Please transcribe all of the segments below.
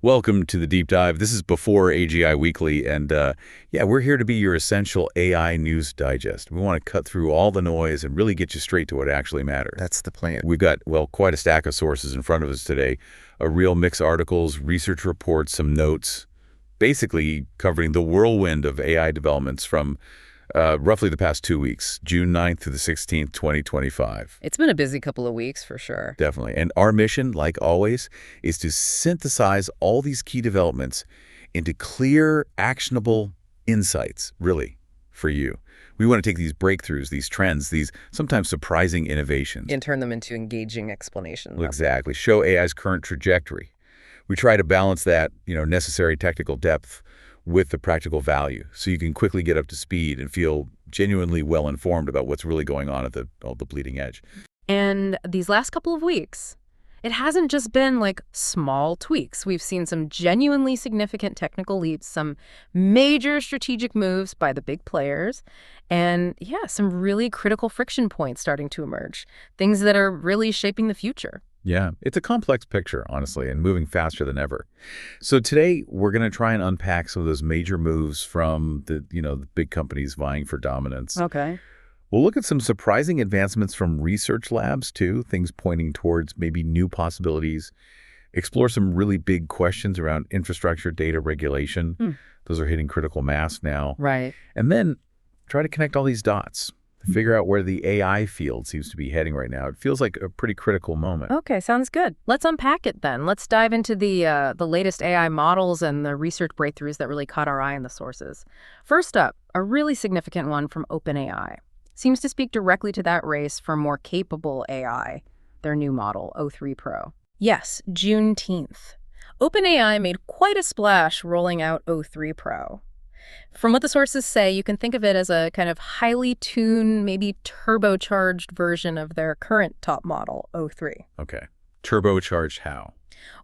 Welcome to the Deep Dive. This is Before AGI Weekly, and yeah, we're here to be your essential AI news digest. We want to cut through all the noise and really get you straight to what actually matters. That's the plan. We've got, well, quite a stack of sources in front of us today. A real mix of articles, research reports, some notes, basically covering the whirlwind of AI developments from roughly the past 2 weeks, June 9th through the 16th, 2025. It's been a busy couple of weeks for sure. Definitely. And our mission, like always, is to synthesize all these key developments into clear, actionable insights, really, for you. We want to take these breakthroughs, these trends, these sometimes surprising innovations, And turn them into engaging explanations. exactly, show AI's current trajectory. We try to balance that, necessary technical depth with the practical value, so you can quickly get up to speed and feel genuinely well-informed about what's really going on at the bleeding edge. And these last couple of weeks, it hasn't just been like small tweaks. We've seen some genuinely significant technical leaps, some major strategic moves by the big players, and yeah, some really critical friction points starting to emerge, things that are really shaping the future. Yeah, it's a complex picture, honestly, and moving faster than ever. So today, we're going to try and unpack some of those major moves from the big companies vying for dominance. Okay. We'll look at some surprising advancements from research labs, too, things pointing towards maybe new possibilities, explore some really big questions around infrastructure, data regulation. Those are hitting critical mass now. Right. And then try to connect all these dots. Figure out where the AI field seems to be heading right now. It feels like a pretty critical moment. Okay, sounds good. Let's unpack it then. Let's dive into the latest AI models and the research breakthroughs that really caught our eye in the sources. First up, a really significant one from OpenAI. Seems to speak directly to that race for more capable AI, their new model, O3 Pro. Yes, Juneteenth. OpenAI made quite a splash rolling out O3 Pro. From what the sources say, you can think of it as a kind of highly tuned, maybe turbocharged version of their current top model, O3. Okay. Turbocharged how?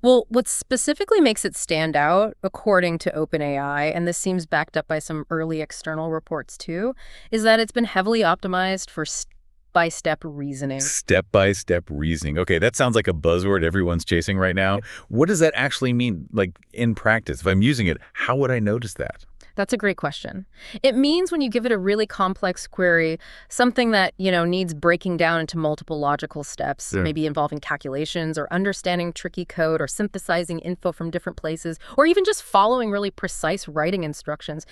Well, what specifically makes it stand out, according to OpenAI, and this seems backed up by some early external reports too, is that it's been heavily optimized for step-by-step reasoning. Step-by-step reasoning. Okay, that sounds like a buzzword everyone's chasing right now. What does that actually mean, like, in practice? If I'm using it, how would I notice that? That's a great question. It means when you give it a really complex query, something that, needs breaking down into multiple logical steps, maybe involving calculations or understanding tricky code or synthesizing info from different places, or even just following really precise writing instructions.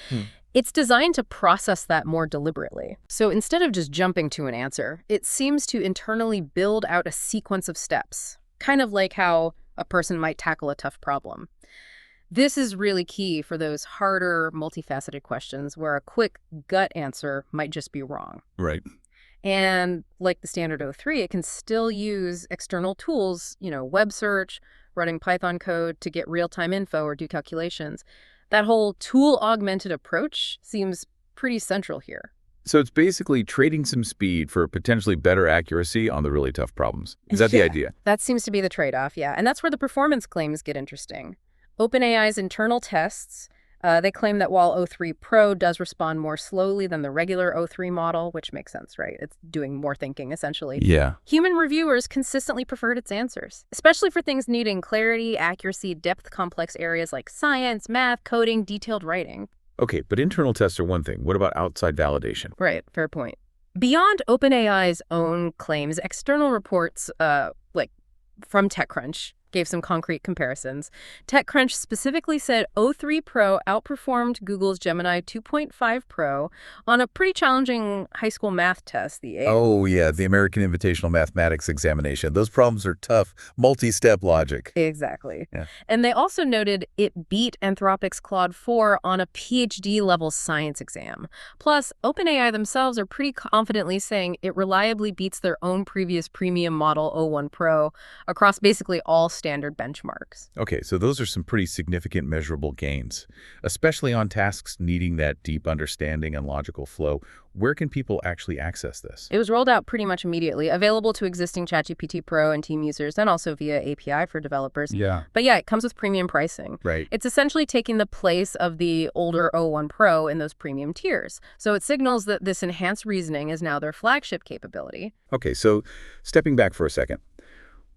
It's designed to process that more deliberately. So instead of just jumping to an answer, it seems to internally build out a sequence of steps, kind of like how a person might tackle a tough problem. This is really key for those harder, multifaceted questions where a quick gut answer might just be wrong. Right. And like the standard O3, it can still use external tools, web search, running Python code to get real-time info or do calculations. That whole tool-augmented approach seems pretty central here. So it's basically trading some speed for potentially better accuracy on the really tough problems. Is that the idea? That seems to be the trade-off, yeah. And that's where the performance claims get interesting. OpenAI's internal tests, they claim that while O3 Pro does respond more slowly than the regular O3 model, which makes sense, right? It's doing more thinking, essentially. Yeah. Human reviewers consistently preferred its answers, especially for things needing clarity, accuracy, depth, complex areas like science, math, coding, detailed writing. Okay, but internal tests are one thing. What about outside validation? Right, fair point. Beyond OpenAI's own claims, external reports, like from TechCrunch, gave some concrete comparisons. TechCrunch specifically said O3 Pro outperformed Google's Gemini 2.5 Pro on a pretty challenging high school math test, the Oh, yeah, the American Invitational Mathematics Examination. Those problems are tough, multi-step logic. Exactly. Yeah. And they also noted it beat Anthropic's Claude 4 on a PhD-level science exam. Plus, OpenAI themselves are pretty confidently saying it reliably beats their own previous premium model O1 Pro across basically all standard benchmarks. Okay, so those are some pretty significant measurable gains, especially on tasks needing that deep understanding and logical flow. Where can people actually access this? It was rolled out pretty much immediately, available to existing ChatGPT Pro and team users, and also via API for developers. Yeah. But yeah, it comes with premium pricing. Right. It's essentially taking the place of the older O1 Pro in those premium tiers. So it signals that this enhanced reasoning is now their flagship capability. Okay, so stepping back for a second,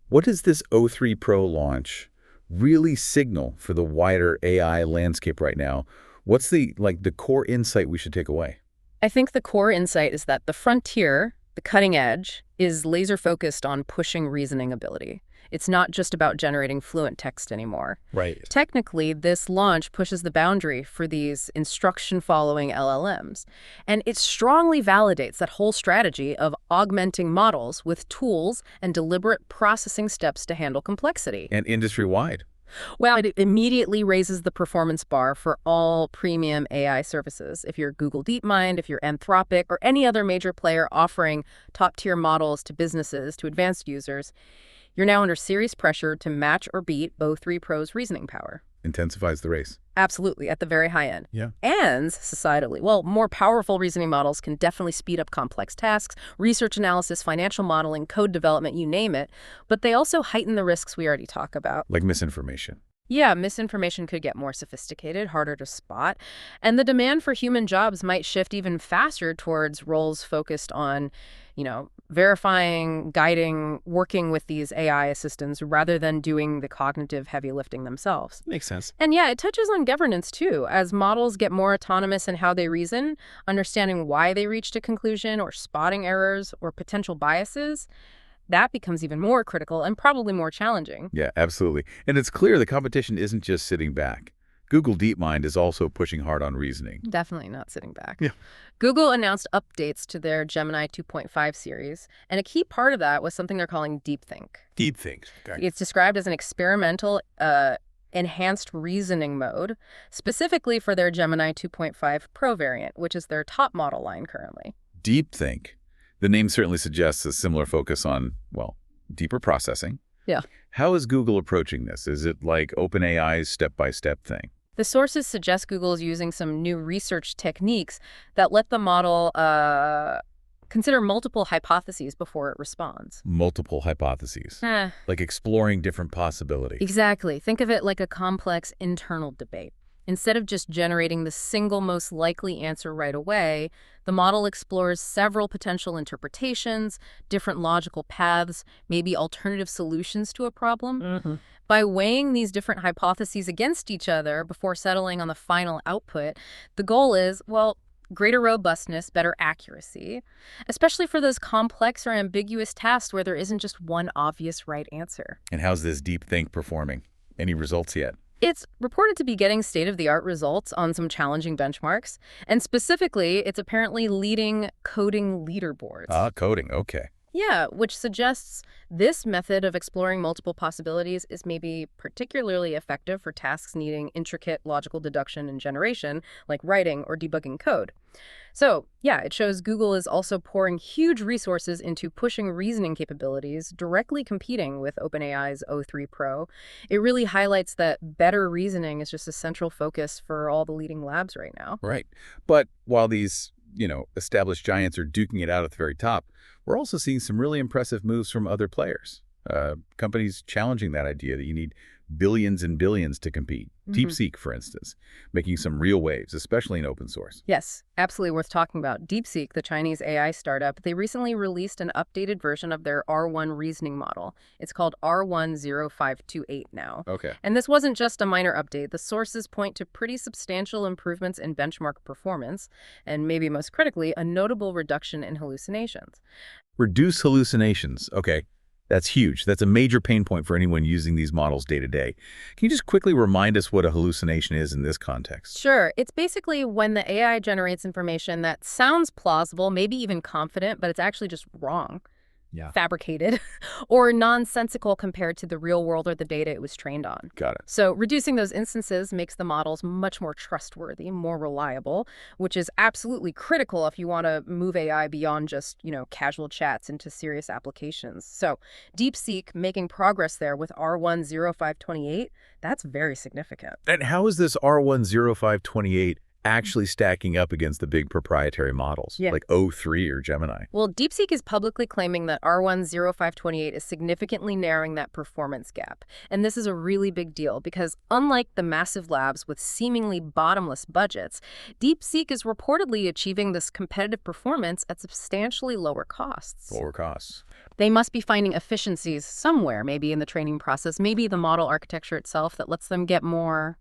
what does this O3 Pro launch really signal for the wider AI landscape right now? What's the core insight we should take away? I think the core insight is that the frontier, the cutting edge, is laser focused on pushing reasoning ability. It's not just about generating fluent text anymore. Right. Technically, this launch pushes the boundary for these instruction-following LLMs, and it strongly validates that whole strategy of augmenting models with tools and deliberate processing steps to handle complexity. And industry-wide. Well, it immediately raises the performance bar for all premium AI services. If you're Google DeepMind, if you're Anthropic, or any other major player offering top-tier models to businesses, to advanced users, you're now under serious pressure to match or beat O3 Pro's reasoning power. Intensifies the race. Absolutely, at the very high end. Yeah. And societally, well, more powerful reasoning models can definitely speed up complex tasks, research analysis, financial modeling, code development, you name it. But they also heighten the risks we already talk about. Like misinformation. Yeah, misinformation could get more sophisticated, harder to spot. And the demand for human jobs might shift even faster towards roles focused on, verifying, guiding, working with these AI assistants rather than doing the cognitive heavy lifting themselves. Makes sense. And yeah, it touches on governance too. As models get more autonomous in how they reason, understanding why they reached a conclusion or spotting errors or potential biases, that becomes even more critical and probably more challenging. Yeah, absolutely. And it's clear the competition isn't just sitting back. Google DeepMind is also pushing hard on reasoning. Definitely not sitting back. Yeah. Google announced updates to their Gemini 2.5 series, and a key part of that was something they're calling DeepThink. DeepThink. Okay. It's described as an experimental enhanced reasoning mode, specifically for their Gemini 2.5 Pro variant, which is their top model line currently. DeepThink. The name certainly suggests a similar focus on, deeper processing. Yeah. How is Google approaching this? Is it like OpenAI's step-by-step thing? The sources suggest Google is using some new research techniques that let the model consider multiple hypotheses before it responds. Multiple hypotheses. Like exploring different possibilities. Exactly. Think of it like a complex internal debate. Instead of just generating the single most likely answer right away, the model explores several potential interpretations, different logical paths, maybe alternative solutions to a problem. By weighing these different hypotheses against each other before settling on the final output, the goal is, greater robustness, better accuracy, especially for those complex or ambiguous tasks where there isn't just one obvious right answer. And how's this DeepThink performing? Any results yet? It's reported to be getting state-of-the-art results on some challenging benchmarks, and specifically, it's apparently leading coding leaderboards. Coding, okay. Yeah, which suggests this method of exploring multiple possibilities is maybe particularly effective for tasks needing intricate logical deduction and generation, like writing or debugging code. So, yeah, it shows Google is also pouring huge resources into pushing reasoning capabilities, directly competing with OpenAI's O3 Pro. It really highlights that better reasoning is just a central focus for all the leading labs right now. Right. But while these, established giants are duking it out at the very top, we're also seeing some really impressive moves from other players. Companies challenging that idea that you need billions and billions to compete. DeepSeek, for instance, making some real waves, especially in open source. Yes, absolutely worth talking about. DeepSeek, the Chinese AI startup, they recently released an updated version of their R1 reasoning model. It's called R10528 now. Okay. And this wasn't just a minor update. The sources point to pretty substantial improvements in benchmark performance, and maybe most critically, a notable reduction in hallucinations. Reduce hallucinations. Okay. That's huge. That's a major pain point for anyone using these models day to day. Can you just quickly remind us what a hallucination is in this context? Sure. It's basically when the AI generates information that sounds plausible, maybe even confident, but it's actually just wrong. Fabricated, or nonsensical compared to the real world or the data it was trained on. Got it. So reducing those instances makes the models much more trustworthy, more reliable, which is absolutely critical if you want to move AI beyond just, casual chats into serious applications. So DeepSeek making progress there with R10528, that's very significant. And how is this R10528 actually stacking up against the big proprietary models, Yeah. like O3 or Gemini. Well, DeepSeek is publicly claiming that R10528 is significantly narrowing that performance gap. And this is a really big deal because unlike the massive labs with seemingly bottomless budgets, DeepSeek is reportedly achieving this competitive performance at substantially lower costs. Lower costs. They must be finding efficiencies somewhere, maybe in the training process, maybe the model architecture itself that lets them get more,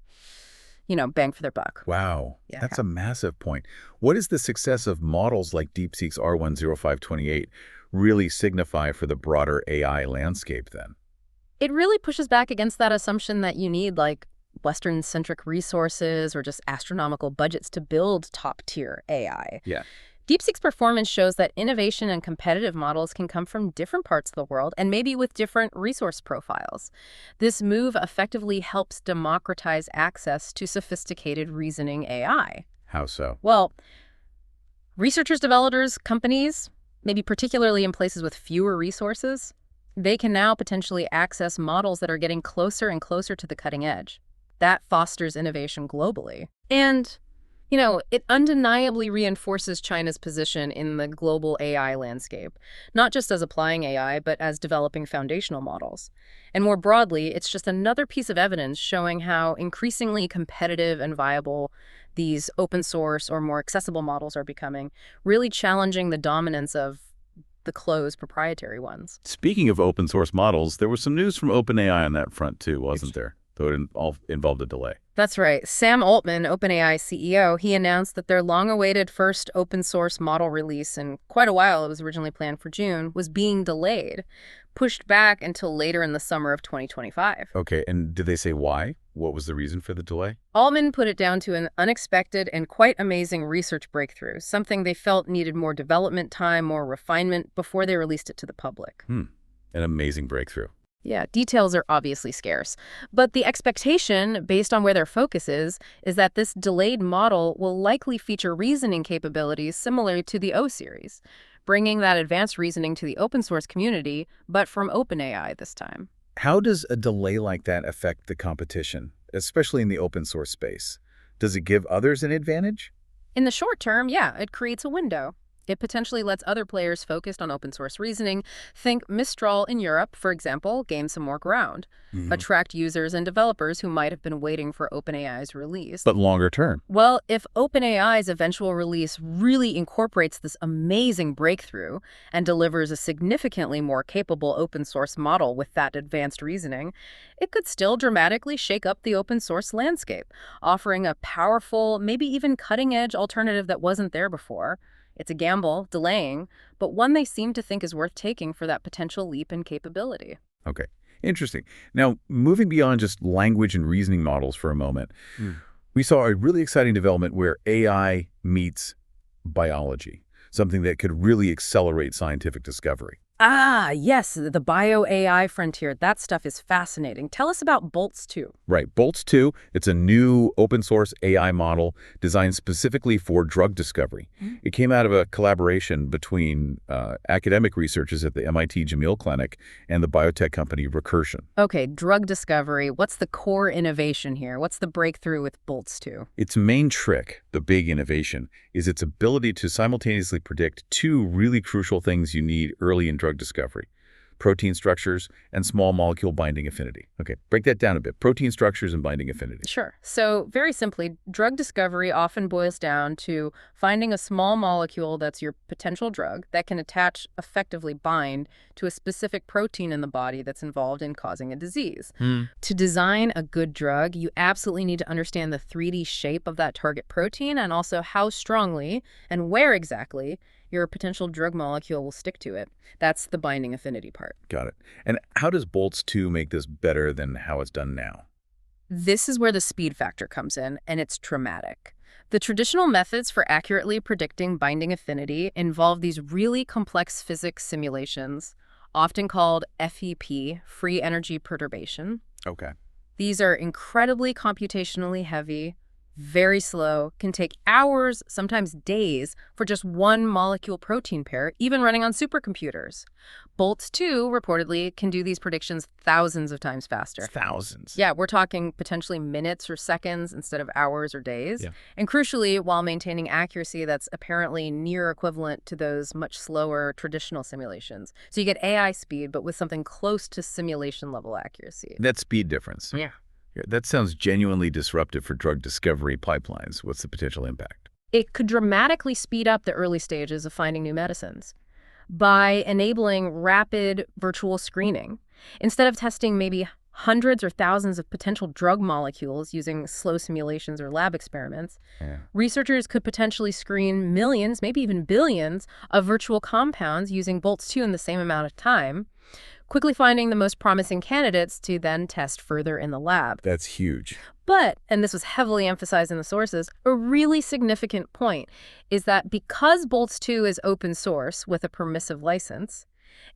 bang for their buck. Wow, Yeah. that's a massive point. What does the success of models like DeepSeek's R10528 really signify for the broader AI landscape then? It really pushes back against that assumption that you need, Western-centric resources or just astronomical budgets to build top-tier AI. Yeah. DeepSeek's performance shows that innovation and competitive models can come from different parts of the world and maybe with different resource profiles. This move effectively helps democratize access to sophisticated reasoning AI. How so? Well, researchers, developers, companies, maybe particularly in places with fewer resources, they can now potentially access models that are getting closer and closer to the cutting edge. That fosters innovation globally. And it undeniably reinforces China's position in the global AI landscape, not just as applying AI, but as developing foundational models. And more broadly, it's just another piece of evidence showing how increasingly competitive and viable these open source or more accessible models are becoming, really challenging the dominance of the closed proprietary ones. Speaking of open source models, there was some news from OpenAI on that front too, wasn't there? Though it all involved a delay. That's right. Sam Altman, OpenAI CEO, he announced that their long-awaited first open-source model release in quite a while, it was originally planned for June, was being delayed, pushed back until later in the summer of 2025. Okay, and did they say why? What was the reason for the delay? Altman put it down to an unexpected and quite amazing research breakthrough, something they felt needed more development time, more refinement before they released it to the public. An amazing breakthrough. Yeah, details are obviously scarce. But the expectation, based on where their focus is that this delayed model will likely feature reasoning capabilities similar to the O series, bringing that advanced reasoning to the open source community, but from OpenAI this time. How does a delay like that affect the competition, especially in the open source space? Does it give others an advantage? In the short term, yeah, it creates a window. It potentially lets other players focused on open source reasoning, think Mistral in Europe, for example, gain some more ground, attract users and developers who might have been waiting for OpenAI's release. But longer term? Well, if OpenAI's eventual release really incorporates this amazing breakthrough and delivers a significantly more capable open source model with that advanced reasoning, it could still dramatically shake up the open source landscape, offering a powerful, maybe even cutting-edge alternative that wasn't there before. It's a gamble, delaying, but one they seem to think is worth taking for that potential leap in capability. Okay, interesting. Now, moving beyond just language and reasoning models for a moment, we saw a really exciting development where AI meets biology, something that could really accelerate scientific discovery. Ah, yes, the bio-AI frontier. That stuff is fascinating. Tell us about Boltz 2. Right, Boltz 2, it's a new open source AI model designed specifically for drug discovery. It came out of a collaboration between academic researchers at the MIT Jamil Clinic and the biotech company Recursion. Okay, drug discovery. What's the core innovation here? What's the breakthrough with Boltz 2? Its main trick, the big innovation, is its ability to simultaneously predict two really crucial things you need early in drug discovery: protein structures and small molecule binding affinity. Okay, break that down a bit. Protein structures and binding affinity. Sure. So very simply, drug discovery often boils down to finding a small molecule that's your potential drug that can effectively bind to a specific protein in the body that's involved in causing a disease. To design a good drug, you absolutely need to understand the 3D shape of that target protein and also how strongly and where exactly your potential drug molecule will stick to it. That's the binding affinity part. Got it. And how does Boltz 2 make this better than how it's done now? This is where the speed factor comes in, and it's dramatic. The traditional methods for accurately predicting binding affinity involve these really complex physics simulations, often called FEP, free energy perturbation. Okay. These are incredibly computationally heavy, very slow, can take hours, sometimes days, for just one molecule protein pair, even running on supercomputers. Boltz 2 reportedly can do these predictions thousands of times faster. Thousands. Yeah, we're talking potentially minutes or seconds instead of hours or days. Yeah. And crucially, while maintaining accuracy that's apparently near equivalent to those much slower traditional simulations. So you get AI speed, but with something close to simulation level accuracy. That speed difference. Yeah. Yeah, that sounds genuinely disruptive for drug discovery pipelines. What's the potential impact? It could dramatically speed up the early stages of finding new medicines by enabling rapid virtual screening. Instead of testing maybe hundreds or thousands of potential drug molecules using slow simulations or lab experiments, researchers could potentially screen millions, maybe even billions, of virtual compounds using Boltz 2 in the same amount of time, quickly finding the most promising candidates to then test further in the lab. That's huge. But, and this was heavily emphasized in the sources, a really significant point is that because Boltz 2 is open source with a permissive license,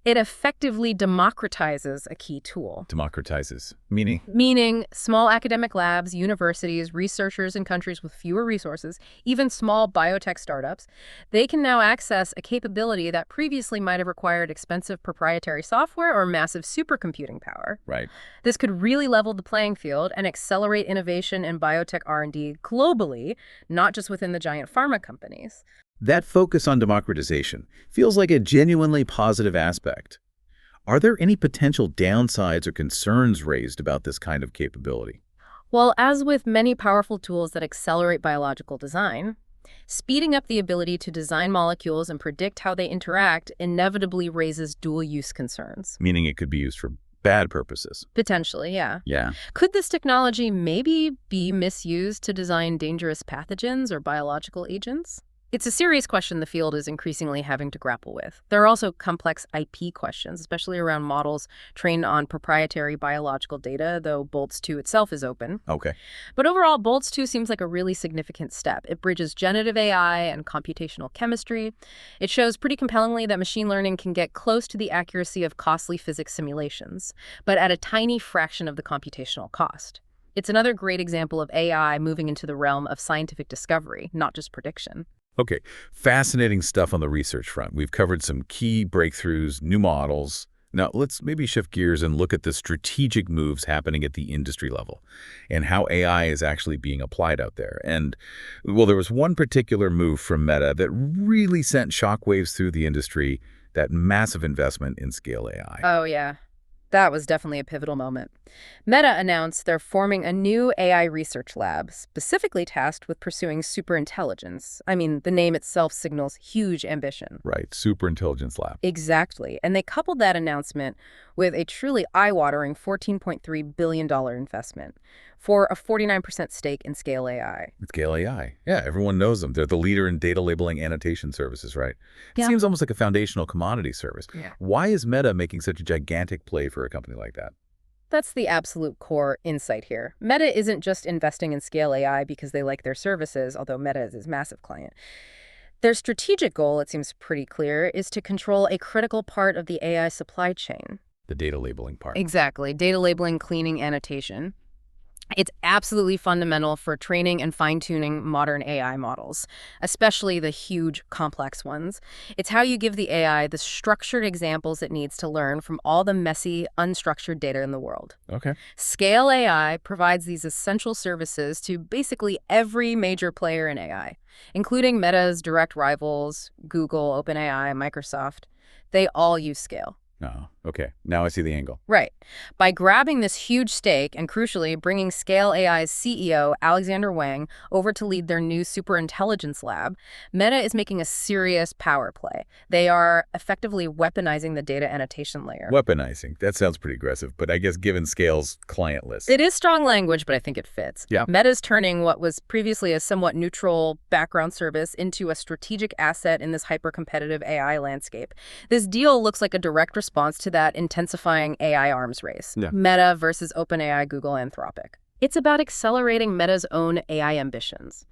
it effectively democratizes a key tool. Democratizes, meaning? Meaning small academic labs, universities, researchers in countries with fewer resources, even small biotech startups, they can now access a capability that previously might have required expensive proprietary software or massive supercomputing power. Right. This could really level the playing field and accelerate innovation in biotech R&D globally, not just within the giant pharma companies. That focus on democratization feels like a genuinely positive aspect. Are there any potential downsides or concerns raised about this kind of capability? Well, as with many powerful tools that accelerate biological design, speeding up the ability to design molecules and predict how they interact inevitably raises dual-use concerns. Meaning it could be used for bad purposes. Potentially, yeah. Yeah. Could this technology maybe be misused to design dangerous pathogens or biological agents? It's a serious question the field is increasingly having to grapple with. There are also complex IP questions, especially around models trained on proprietary biological data, though Boltz 2 itself is open. Okay. But overall, Boltz 2 seems like a really significant step. It bridges generative AI and computational chemistry. It shows pretty compellingly that machine learning can get close to the accuracy of costly physics simulations, but at a tiny fraction of the computational cost. It's another great example of AI moving into the realm of scientific discovery, not just prediction. Okay, fascinating stuff on the research front. We've covered some key breakthroughs, new models. Now, let's maybe shift gears and look at the strategic moves happening at the industry level and how AI is actually being applied out there. And, well, there was one particular move from Meta that really sent shockwaves through the industry, that massive investment in scale AI. Oh, yeah. That was definitely a pivotal moment. Meta announced they're forming a new AI research lab, specifically tasked with pursuing superintelligence. I mean, the name itself signals huge ambition. Right, superintelligence lab. Exactly. And they coupled that announcement with a truly eye-watering $14.3 billion investment for a 49% stake in Scale AI. Scale AI. Yeah, everyone knows them. They're the leader in data labeling annotation services, right? It Yeah. seems almost like a foundational commodity service. Yeah. Why is Meta making such a gigantic play for a company like that? That's the absolute core insight here. Meta isn't just investing in Scale AI because they like their services, although Meta is his massive client. Their strategic goal, it seems pretty clear, is to control a critical part of the AI supply chain. The data labeling part. Exactly. Data labeling, cleaning, annotation. It's absolutely fundamental for training and fine-tuning modern AI models, especially the huge, complex ones. It's how you give the AI the structured examples it needs to learn from all the messy, unstructured data in the world. Okay. Scale AI provides these essential services to basically every major player in AI, including Meta's direct rivals, Google, OpenAI, Microsoft. They all use Scale. Oh, okay. Now I see the angle. Right. By grabbing this huge stake and, crucially, bringing Scale AI's CEO, Alexander Wang, over to lead their new superintelligence lab, Meta is making a serious power play. They are effectively weaponizing the data annotation layer. Weaponizing. That sounds pretty aggressive, but I guess given Scale's client list. It is strong language, but I think it fits. Yeah. Meta's turning what was previously a somewhat neutral background service into a strategic asset in this hyper-competitive AI landscape. This deal looks like a direct response to that intensifying AI arms race. Yeah. Meta versus OpenAI, Google, Anthropic. It's about accelerating Meta's own AI ambitions.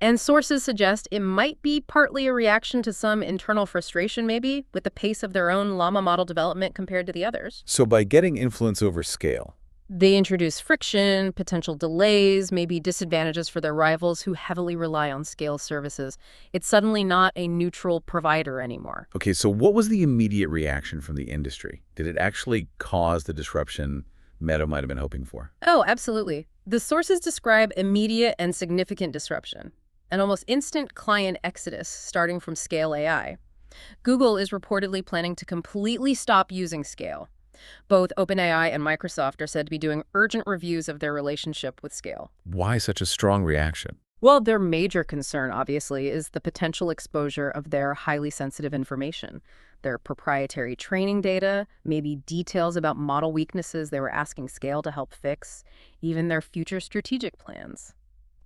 And sources suggest it might be partly a reaction to some internal frustration, maybe, with the pace of their own llama model development compared to the others. So by getting influence over Scale, They introduce friction, potential delays, maybe disadvantages for their rivals who heavily rely on scale services. It's suddenly not a neutral provider anymore. Okay, so what was the immediate reaction from the industry? Did it actually cause the disruption Meta might have been hoping for? Oh, absolutely. The sources describe immediate and significant disruption, an almost instant client exodus starting from Scale AI. Google is reportedly planning to completely stop using Scale. Both OpenAI and Microsoft are said to be doing urgent reviews of their relationship with Scale. Why such a strong reaction? Well, their major concern, obviously, is the potential exposure of their highly sensitive information, their proprietary training data, maybe details about model weaknesses they were asking Scale to help fix, even their future strategic plans.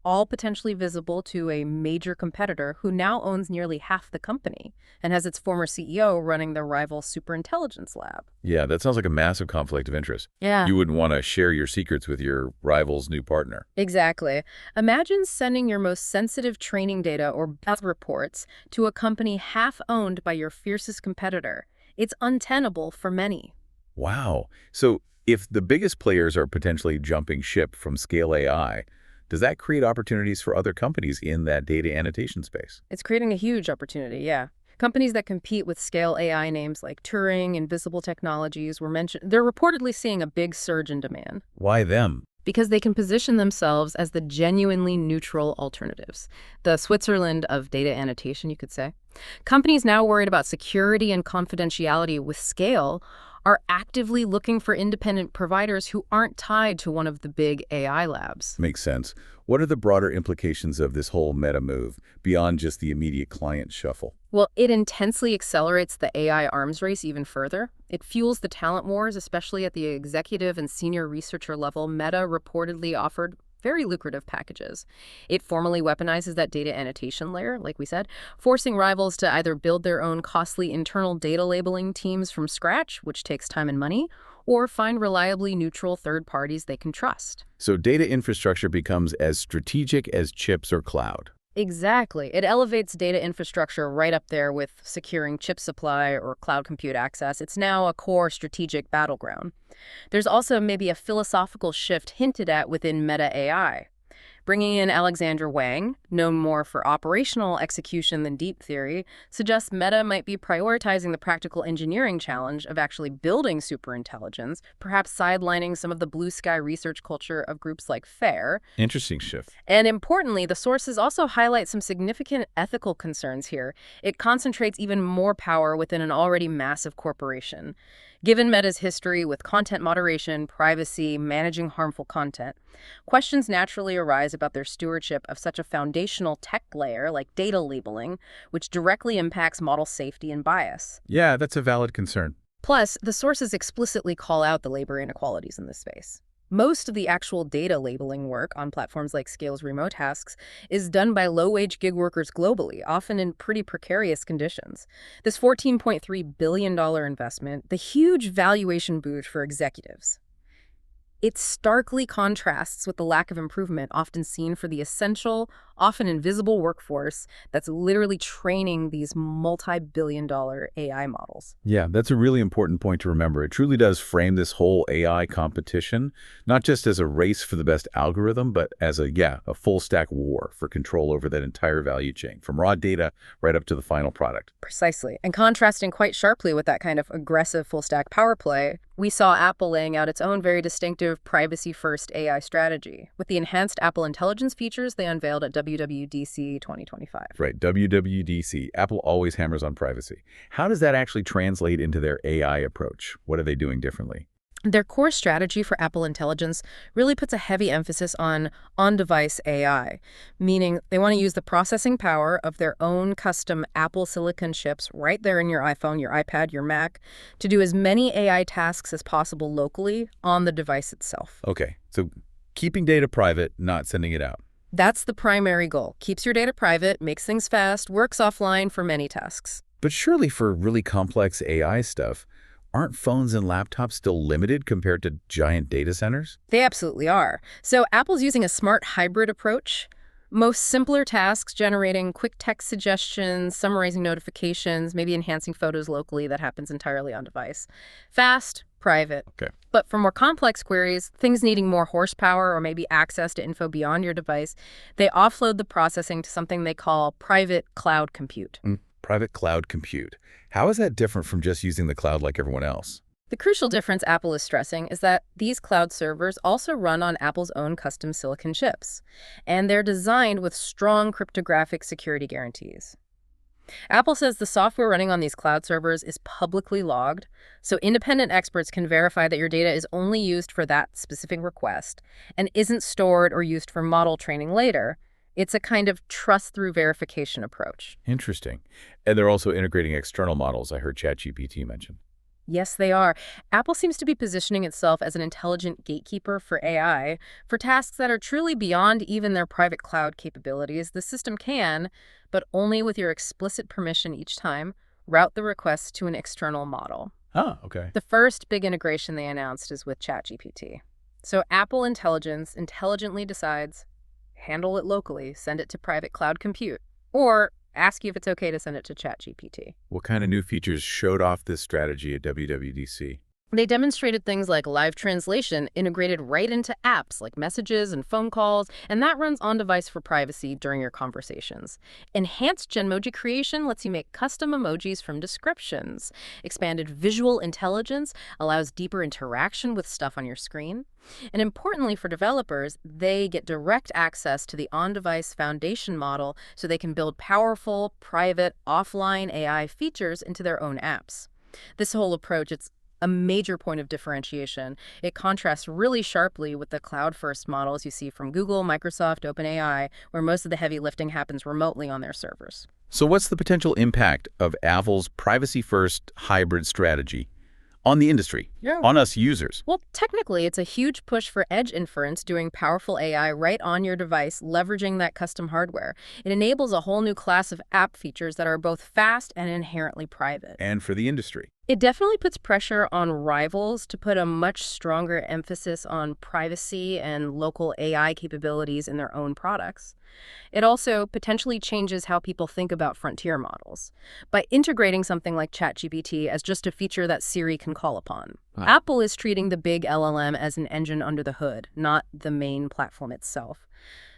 All potentially visible to a major competitor who now owns nearly half the company and has its former CEO running their rival superintelligence lab. Yeah, that sounds like a massive conflict of interest. Yeah. You wouldn't want to share your secrets with your rival's new partner. Exactly. Imagine sending your most sensitive training data or best reports to a company half owned by your fiercest competitor. It's untenable for many. Wow. So if the biggest players are potentially jumping ship from Scale AI, does that create opportunities for other companies in that data annotation space? It's creating a huge opportunity, yeah. Companies that compete with Scale AI names like Turing and Visible Technologies were mentioned. They're reportedly seeing a big surge in demand. Why them? Because they can position themselves as the genuinely neutral alternatives, the Switzerland of data annotation, you could say. Companies now worried about security and confidentiality with Scale are actively looking for independent providers who aren't tied to one of the big AI labs. Makes sense. What are the broader implications of this whole Meta move beyond just the immediate client shuffle? Well, it intensely accelerates the AI arms race even further. It fuels the talent wars, especially at the executive and senior researcher level. Meta reportedly offered very lucrative packages. It formally weaponizes that data annotation layer, like we said, forcing rivals to either build their own costly internal data labeling teams from scratch, which takes time and money, or find reliably neutral third parties they can trust. So data infrastructure becomes as strategic as chips or cloud. Exactly. It elevates data infrastructure right up there with securing chip supply or cloud compute access. It's now a core strategic battleground. There's also maybe a philosophical shift hinted at within Meta AI. Bringing in Alexandra Wang, known more for operational execution than deep theory, suggests Meta might be prioritizing the practical engineering challenge of actually building superintelligence, perhaps sidelining some of the blue sky research culture of groups like FAIR. Interesting shift. And importantly, the sources also highlight some significant ethical concerns here. It concentrates even more power within an already massive corporation. Given Meta's history with content moderation, privacy, managing harmful content, questions naturally arise about their stewardship of such a foundational tech layer like data labeling, which directly impacts model safety and bias. Yeah, that's a valid concern. Plus, the sources explicitly call out the labor inequalities in this space. Most of the actual data labeling work on platforms like Scale's remote tasks is done by low-wage gig workers globally, often in pretty precarious conditions. This $14.3 billion investment, the huge valuation boost for executives, it starkly contrasts with the lack of improvement often seen for the essential, often invisible workforce that's literally training these multi-billion-dollar AI models. Yeah, that's a really important point to remember. It truly does frame this whole AI competition, not just as a race for the best algorithm, but as a full-stack war for control over that entire value chain, from raw data right up to the final product. Precisely. And contrasting quite sharply with that kind of aggressive full-stack power play, we saw Apple laying out its own very distinctive privacy-first AI strategy. With the enhanced Apple Intelligence features they unveiled at WWDC 2025. Right, WWDC. Apple always hammers on privacy. How does that actually translate into their AI approach? What are they doing differently? Their core strategy for Apple Intelligence really puts a heavy emphasis on on-device AI, meaning they want to use the processing power of their own custom Apple silicon chips right there in your iPhone, your iPad, your Mac, to do as many AI tasks as possible locally on the device itself. Okay, so keeping data private, not sending it out. That's the primary goal. Keeps your data private, makes things fast, works offline for many tasks. But surely for really complex AI stuff, aren't phones and laptops still limited compared to giant data centers? They absolutely are. So Apple's using a smart hybrid approach. Most simpler tasks, generating quick text suggestions, summarizing notifications, maybe enhancing photos locally, that happens entirely on device. Fast, private. Okay. But for more complex queries, things needing more horsepower or maybe access to info beyond your device, they offload the processing to something they call private cloud compute. Private cloud compute. How is that different from just using the cloud like everyone else? The crucial difference Apple is stressing is that these cloud servers also run on Apple's own custom silicon chips, and they're designed with strong cryptographic security guarantees. Apple says the software running on these cloud servers is publicly logged, so independent experts can verify that your data is only used for that specific request and isn't stored or used for model training later. It's a kind of trust-through verification approach. Interesting. And they're also integrating external models, I heard ChatGPT mention. Yes, they are. Apple seems to be positioning itself as an intelligent gatekeeper for AI. For tasks that are truly beyond even their private cloud capabilities, the system can, but only with your explicit permission each time, route the request to an external model. Oh, okay. The first big integration they announced is with ChatGPT. So Apple Intelligence intelligently decides, handle it locally, send it to private cloud compute, or ask you if it's okay to send it to ChatGPT. What kind of new features showed off this strategy at WWDC? They demonstrated things like live translation integrated right into apps like messages and phone calls, and that runs on-device for privacy during your conversations. Enhanced Genmoji creation lets you make custom emojis from descriptions. Expanded visual intelligence allows deeper interaction with stuff on your screen. And importantly for developers, they get direct access to the on-device foundation model so they can build powerful, private, offline AI features into their own apps. This whole approach, it's a major point of differentiation. It contrasts really sharply with the cloud-first models you see from Google, Microsoft, OpenAI, where most of the heavy lifting happens remotely on their servers. So what's the potential impact of Apple's privacy-first hybrid strategy on the industry, on us users? Well, technically, it's a huge push for edge inference doing powerful AI right on your device, leveraging that custom hardware. It enables a whole new class of app features that are both fast and inherently private. And for the industry. It definitely puts pressure on rivals to put a much stronger emphasis on privacy and local AI capabilities in their own products. It also potentially changes how people think about frontier models by integrating something like ChatGPT as just a feature that Siri can call upon. Wow. Apple is treating the big LLM as an engine under the hood, not the main platform itself.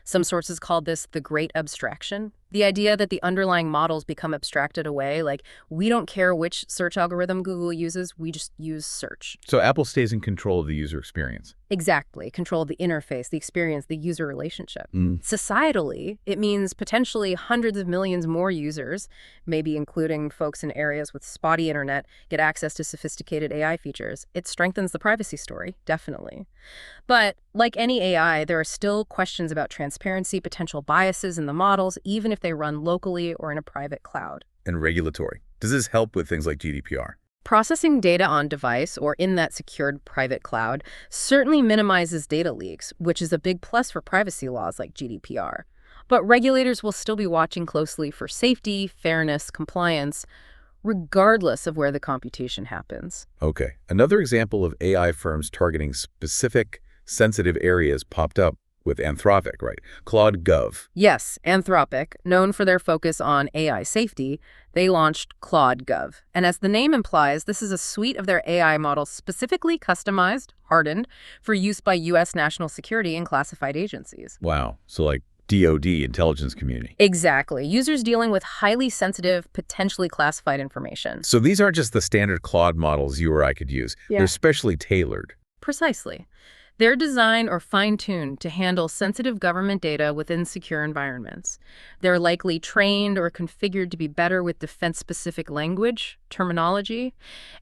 Some sources called this the great abstraction, the idea that the underlying models become abstracted away, like we don't care which search algorithm Google uses, we just use search. So Apple stays in control of the user experience. Exactly. Control of the interface, the experience, the user relationship. Societally, it means potentially hundreds of millions more users, maybe including folks in areas with spotty internet, get access to sophisticated AI features. It strengthens the privacy story, definitely. But like any AI, there are still questions about transparency, potential biases in the models, even if they run locally or in a private cloud. And regulatory. Does this help with things like GDPR? Processing data on device or in that secured private cloud certainly minimizes data leaks, which is a big plus for privacy laws like GDPR. But regulators will still be watching closely for safety, fairness, compliance, regardless of where the computation happens. Okay. Another example of AI firms targeting specific sensitive areas popped up with Anthropic, right? Claude Gov. Yes, Anthropic, known for their focus on AI safety, they launched Claude Gov. And as the name implies, this is a suite of their AI models specifically customized, hardened, for use by U.S. national security and classified agencies. Wow. So like DoD, intelligence community. Exactly. Users dealing with highly sensitive, potentially classified information. So these aren't just the standard Claude models you or I could use. Yeah. They're specially tailored. Precisely. They're designed or fine-tuned to handle sensitive government data within secure environments. They're likely trained or configured to be better with defense-specific language, terminology,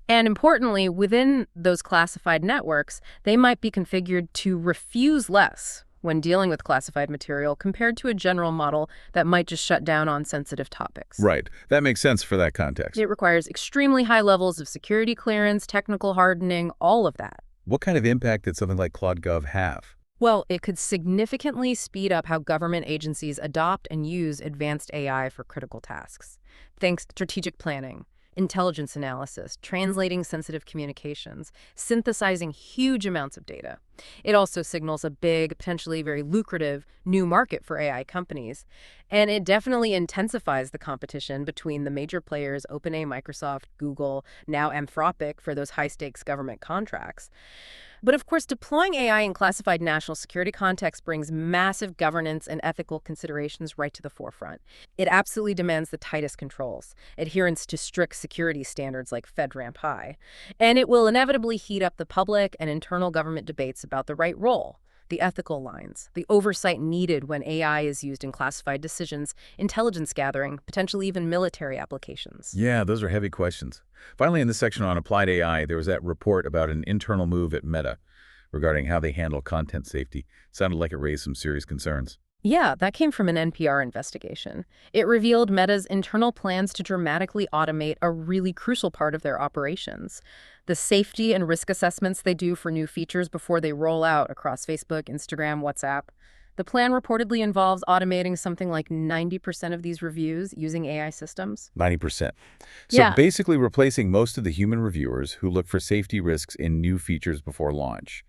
and importantly, within those classified networks, they might be configured to refuse less when dealing with classified material compared to a general model that might just shut down on sensitive topics. Right. That makes sense for that context. It requires extremely high levels of security clearance, technical hardening, all of that. What kind of impact did something like Claude Gov have? Well, it could significantly speed up how government agencies adopt and use advanced AI for critical tasks. Think strategic planning, intelligence analysis, translating sensitive communications, synthesizing huge amounts of data. It also signals a big, potentially very lucrative new market for AI companies. And it definitely intensifies the competition between the major players, OpenAI, Microsoft, Google, now Anthropic for those high-stakes government contracts. But of course, deploying AI in classified national security context brings massive governance and ethical considerations right to the forefront. It absolutely demands the tightest controls, adherence to strict security standards like FedRAMP High. And it will inevitably heat up the public and internal government debates about the right role, the ethical lines, the oversight needed when AI is used in classified decisions, intelligence gathering, potentially even military applications. Yeah, those are heavy questions. Finally, in this section on applied AI, there was that report about an internal move at Meta regarding how they handle content safety. Sounded like it raised some serious concerns. Yeah, that came from an NPR investigation. It revealed Meta's internal plans to dramatically automate a really crucial part of their operations. The safety and risk assessments they do for new features before they roll out across Facebook, Instagram, WhatsApp. The plan reportedly involves automating something like 90% of these reviews using AI systems. 90%. So Yeah. basically replacing most of the human reviewers who look for safety risks in new features before launch,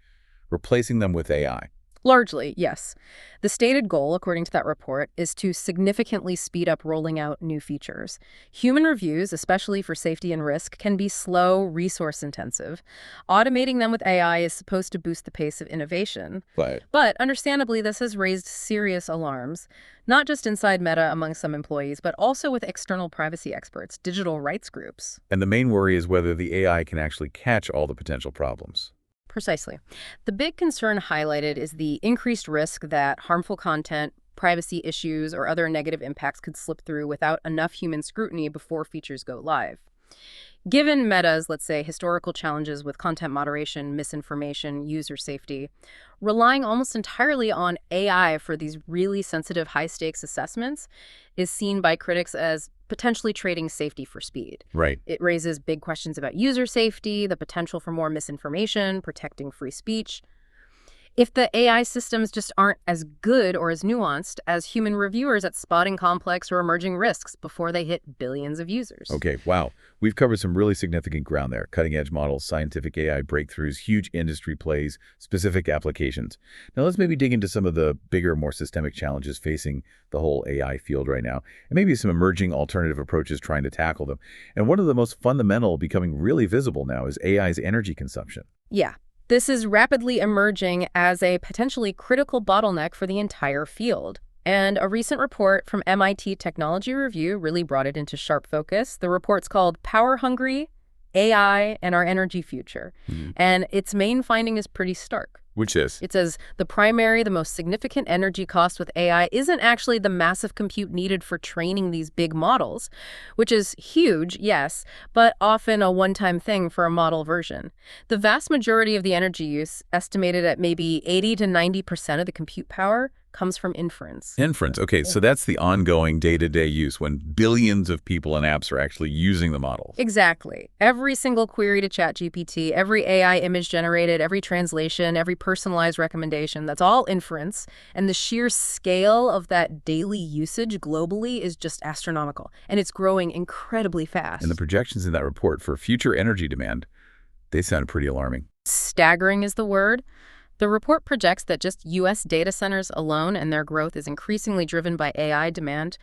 replacing them with AI. Largely, yes. The stated goal, according to that report, is to significantly speed up rolling out new features. Human reviews, especially for safety and risk, can be slow, resource-intensive. Automating them with AI is supposed to boost the pace of innovation. But understandably, this has raised serious alarms, not just inside Meta among some employees, but also with external privacy experts, digital rights groups. And the main worry is whether the AI can actually catch all the potential problems. Precisely. The big concern highlighted is the increased risk that harmful content, privacy issues, or other negative impacts could slip through without enough human scrutiny before features go live. Given Meta's, let's say, historical challenges with content moderation, misinformation, user safety, relying almost entirely on AI for these really sensitive high-stakes assessments is seen by critics as potentially trading safety for speed. Right. It raises big questions about user safety, the potential for more misinformation, protecting free speech. If the AI systems just aren't as good or as nuanced as human reviewers at spotting complex or emerging risks before they hit billions of users. Okay, wow. We've covered some really significant ground there. Cutting-edge models, scientific AI breakthroughs, huge industry plays, specific applications. Now let's maybe dig into some of the bigger, more systemic challenges facing the whole AI field right now, and maybe some emerging alternative approaches trying to tackle them. And one of the most fundamental becoming really visible now is AI's energy consumption. Yeah. This is rapidly emerging as a potentially critical bottleneck for the entire field. And a recent report from MIT Technology Review really brought it into sharp focus. The report's called Power Hungry, AI, and Our Energy Future. And its main finding is pretty stark. Which is? It says the most significant energy cost with AI isn't actually the massive compute needed for training these big models, which is huge, yes, but often a one-time thing for a model version. The vast majority of the energy use, estimated at maybe 80 to 90% of the compute power, comes from inference. Inference. Okay, so that's the ongoing day-to-day use when billions of people and apps are actually using the models. Exactly. Every single query to ChatGPT, every AI image generated, every translation, every personalized recommendation, that's all inference. And the sheer scale of that daily usage globally is just astronomical. And it's growing incredibly fast. And the projections in that report for future energy demand, they sound pretty alarming. Staggering is the word. The report projects that just U.S. data centers alone, and their growth is increasingly driven by AI demand,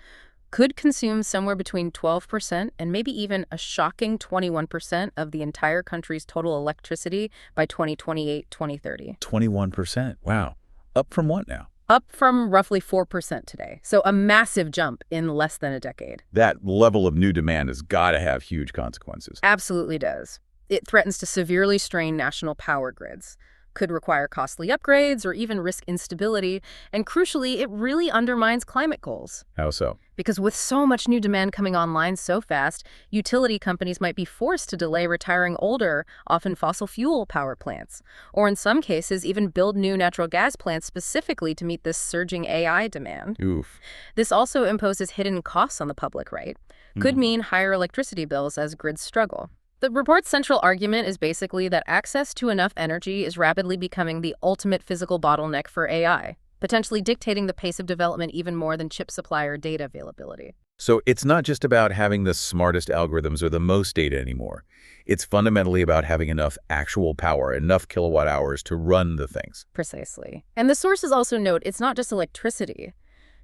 could consume somewhere between 12% and maybe even a shocking 21% of the entire country's total electricity by 2028-2030. 21%. Wow. Up from what now? Up from roughly 4% today. So a massive jump in less than a decade. That level of new demand has got to have huge consequences. Absolutely does. It threatens to severely strain national power grids, could require costly upgrades or even risk instability, and crucially, it really undermines climate goals. How so? Because with so much new demand coming online so fast, utility companies might be forced to delay retiring older, often fossil fuel power plants, or in some cases, even build new natural gas plants specifically to meet this surging AI demand. Oof. This also imposes hidden costs on the public, right? Could mean higher electricity bills as grids struggle. The report's central argument is basically that access to enough energy is rapidly becoming the ultimate physical bottleneck for AI, potentially dictating the pace of development even more than chip supply or data availability. So it's not just about having the smartest algorithms or the most data anymore. It's fundamentally about having enough actual power, enough kilowatt hours to run the things. Precisely. And the sources also note it's not just electricity.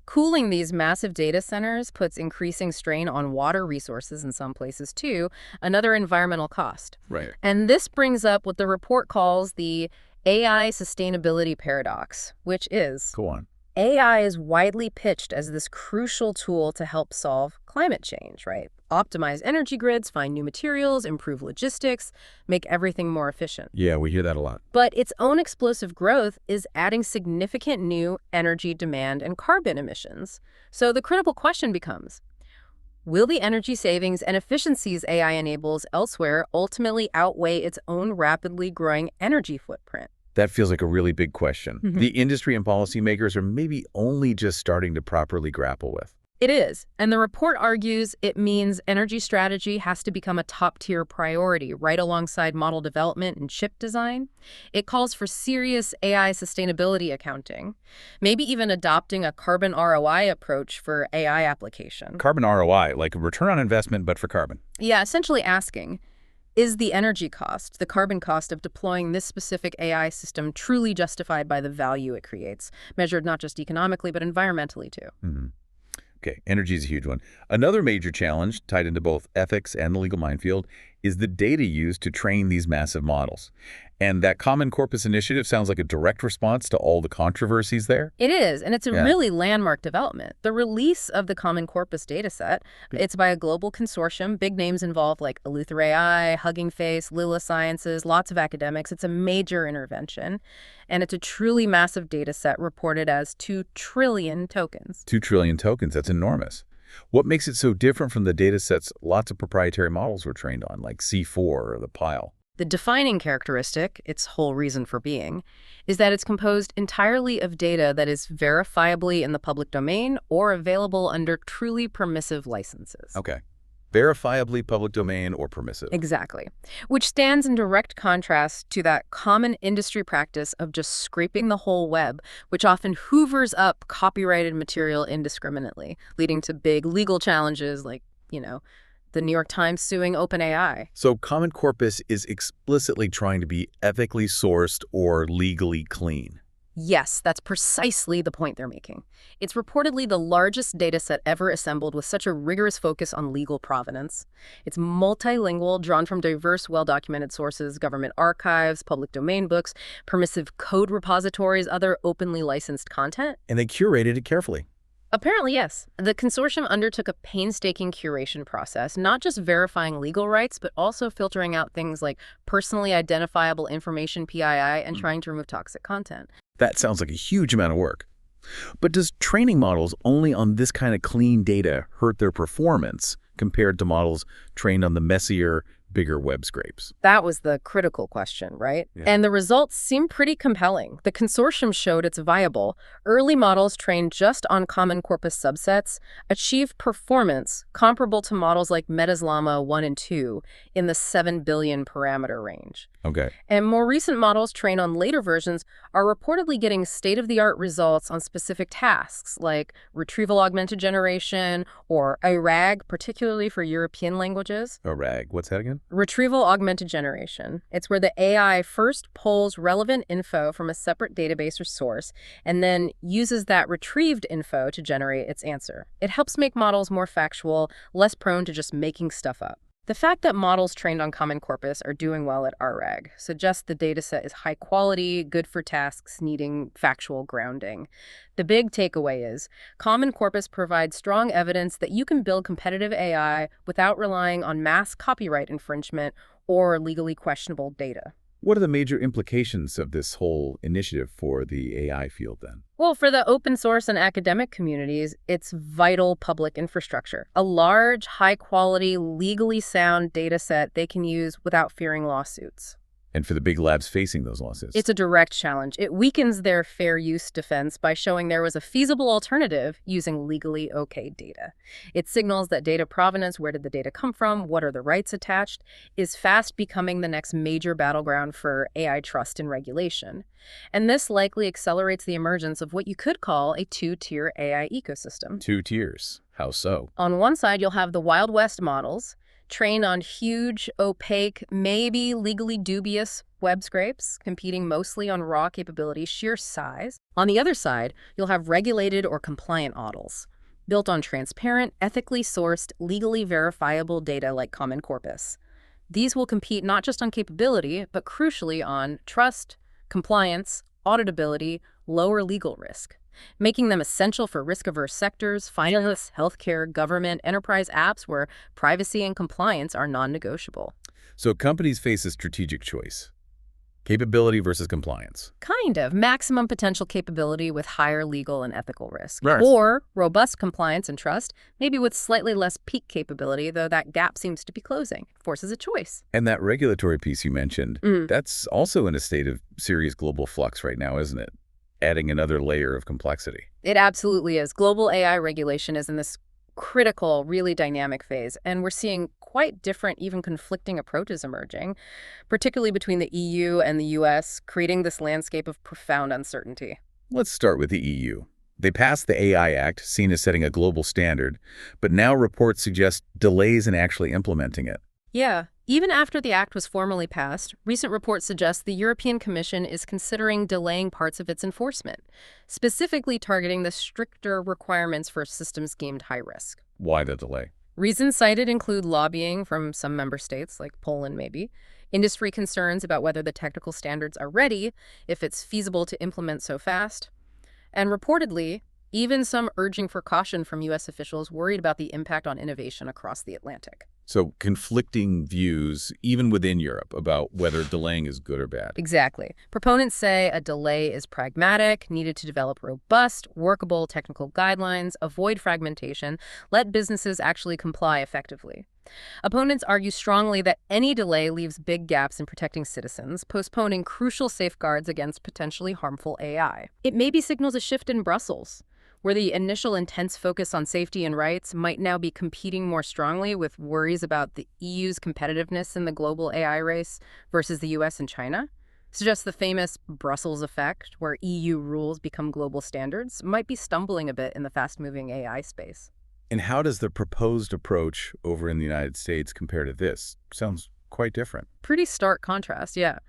Cooling these massive data centers puts increasing strain on water resources in some places too, another environmental cost. Right. And this brings up what the report calls the AI sustainability paradox, which is Go on. AI is widely pitched as this crucial tool to help solve climate change, right? Optimize energy grids, find new materials, improve logistics, make everything more efficient. Yeah, we hear that a lot. But its own explosive growth is adding significant new energy demand and carbon emissions. So the critical question becomes, will the energy savings and efficiencies AI enables elsewhere ultimately outweigh its own rapidly growing energy footprint? That feels like a really big question. The industry and policymakers are maybe only just starting to properly grapple with. It is, and the report argues it means energy strategy has to become a top-tier priority right alongside model development and chip design. It calls for serious AI sustainability accounting, maybe even adopting a carbon ROI approach for AI application. Carbon ROI, like a return on investment, but for carbon. Yeah, essentially asking, is the energy cost, the carbon cost of deploying this specific AI system truly justified by the value it creates, measured not just economically, but environmentally too? Okay, energy is a huge one. Another major challenge, tied into both ethics and the legal minefield, is the data used to train these massive models. And that Common Corpus initiative sounds like a direct response to all the controversies there. It is, and it's a really landmark development. The release of the Common Corpus dataset, it's by a global consortium. Big names involved like Eleuther AI, Hugging Face, Lila Sciences, lots of academics. It's a major intervention, and it's a truly massive dataset reported as 2 trillion tokens. 2 trillion tokens, that's enormous. What makes it so different from the datasets lots of proprietary models were trained on, like C4 or the Pile? The defining characteristic, its whole reason for being, is that it's composed entirely of data that is verifiably in the public domain or available under truly permissive licenses. Okay. Verifiably public domain or permissive. Exactly. Which stands in direct contrast to that common industry practice of just scraping the whole web, which often hoovers up copyrighted material indiscriminately, leading to big legal challenges like, the New York Times suing OpenAI. So Common Corpus is explicitly trying to be ethically sourced or legally clean. Yes, that's precisely the point they're making. It's reportedly the largest dataset ever assembled with such a rigorous focus on legal provenance. It's multilingual, drawn from diverse, well-documented sources, government archives, public domain books, permissive code repositories, other openly licensed content. And they curated it carefully. Apparently, yes. The consortium undertook a painstaking curation process, not just verifying legal rights, but also filtering out things like personally identifiable information, PII, and trying to remove toxic content. That sounds like a huge amount of work. But does training models only on this kind of clean data hurt their performance compared to models trained on the messier, bigger web scrapes? That was the critical question, right? Yeah. And the results seem pretty compelling. The consortium showed it's viable. Early models trained just on Common Corpus subsets achieved performance comparable to models like Meta's Llama 1 and 2 in the 7 billion parameter range. Okay. And more recent models trained on later versions are reportedly getting state-of-the-art results on specific tasks like retrieval augmented generation or RAG, particularly for European languages. RAG, what's that again? Retrieval augmented generation. It's where the AI first pulls relevant info from a separate database or source and then uses that retrieved info to generate its answer. It helps make models more factual, less prone to just making stuff up. The fact that models trained on Common Corpus are doing well at RAG suggests the dataset is high quality, good for tasks needing factual grounding. The big takeaway is Common Corpus provides strong evidence that you can build competitive AI without relying on mass copyright infringement or legally questionable data. What are the major implications of this whole initiative for the AI field then? Well, for the open source and academic communities, it's vital public infrastructure. A large, high-quality, legally sound data set they can use without fearing lawsuits. And for the big labs facing those lawsuits? It's a direct challenge. It weakens their fair use defense by showing there was a feasible alternative using legally okay data. It signals that data provenance, where did the data come from, what are the rights attached, is fast becoming the next major battleground for AI trust and regulation. And this likely accelerates the emergence of what you could call a two-tier AI ecosystem. 2 tiers. How so? On one side, you'll have the Wild West models, trained on huge, opaque, maybe legally dubious web scrapes, competing mostly on raw capability, sheer size. On the other side, you'll have regulated or compliant models, built on transparent, ethically sourced, legally verifiable data like Common Corpus. These will compete not just on capability, but crucially on trust, compliance, auditability, lower legal risk, making them essential for risk-averse sectors, finance, healthcare, government, enterprise apps where privacy and compliance are non-negotiable. So companies face a strategic choice. Capability versus compliance. Kind of. Maximum potential capability with higher legal and ethical risk. Right. Or robust compliance and trust, maybe with slightly less peak capability, though that gap seems to be closing. Forces a choice. And that regulatory piece you mentioned, that's also in a state of serious global flux right now, isn't it? Adding another layer of complexity. It absolutely is. Global AI regulation is in this critical, really dynamic phase, and we're seeing quite different, even conflicting approaches emerging, particularly between the EU and the US, creating this landscape of profound uncertainty. Let's start with the EU. They passed the AI Act, seen as setting a global standard, but now reports suggest delays in actually implementing it. Yeah. Even after the act was formally passed, recent reports suggest the European Commission is considering delaying parts of its enforcement, specifically targeting the stricter requirements for systems deemed high risk. Why the delay? Reasons cited include lobbying from some member states, like Poland maybe, industry concerns about whether the technical standards are ready, if it's feasible to implement so fast, and reportedly, even some urging for caution from U.S. officials worried about the impact on innovation across the Atlantic. So conflicting views, even within Europe, about whether delaying is good or bad. Exactly. Proponents say a delay is pragmatic, needed to develop robust, workable technical guidelines, avoid fragmentation, let businesses actually comply effectively. Opponents argue strongly that any delay leaves big gaps in protecting citizens, postponing crucial safeguards against potentially harmful AI. It maybe signals a shift in Brussels, where the initial intense focus on safety and rights might now be competing more strongly with worries about the EU's competitiveness in the global AI race versus the US and China. Suggests the famous Brussels effect, where EU rules become global standards, might be stumbling a bit in the fast-moving AI space. And how does the proposed approach over in the United States compare to this? Sounds quite different. Pretty stark contrast, yeah.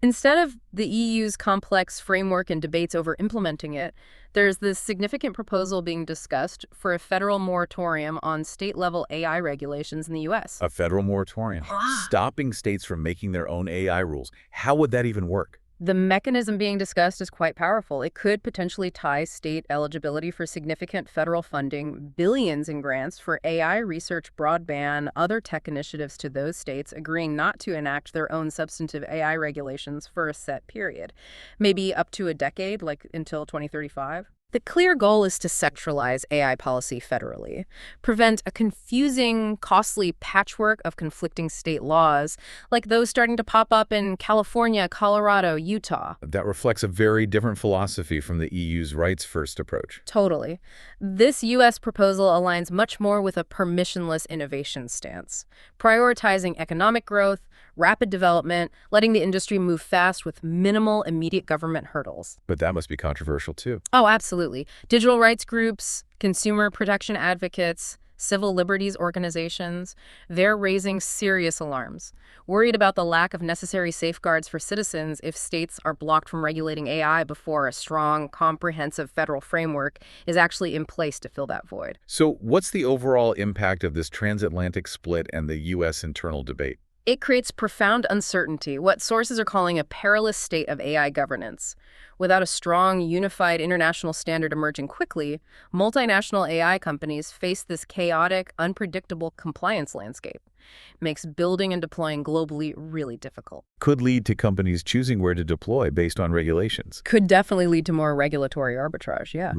Instead of the EU's complex framework and debates over implementing it, there's this significant proposal being discussed for a federal moratorium on state-level AI regulations in the U.S. A federal moratorium, stopping states from making their own AI rules. How would that even work? The mechanism being discussed is quite powerful. It could potentially tie state eligibility for significant federal funding, billions in grants for AI research, broadband, other tech initiatives to those states agreeing not to enact their own substantive AI regulations for a set period, maybe up to a decade, like until 2035. The clear goal is to centralize AI policy federally, prevent a confusing, costly patchwork of conflicting state laws, like those starting to pop up in California, Colorado, Utah. That reflects a very different philosophy from the EU's rights-first approach. Totally. This U.S. proposal aligns much more with a permissionless innovation stance, prioritizing economic growth, rapid development, letting the industry move fast with minimal immediate government hurdles. But that must be controversial too. Oh, absolutely. Digital rights groups, consumer protection advocates, civil liberties organizations, they're raising serious alarms, worried about the lack of necessary safeguards for citizens if states are blocked from regulating AI before a strong, comprehensive federal framework is actually in place to fill that void. So what's the overall impact of this transatlantic split and the U.S. internal debate? It creates profound uncertainty, what sources are calling a perilous state of AI governance. Without a strong, unified international standard emerging quickly, multinational AI companies face this chaotic, unpredictable compliance landscape. Makes building and deploying globally really difficult. Could lead to companies choosing where to deploy based on regulations. Could definitely lead to more regulatory arbitrage, yeah.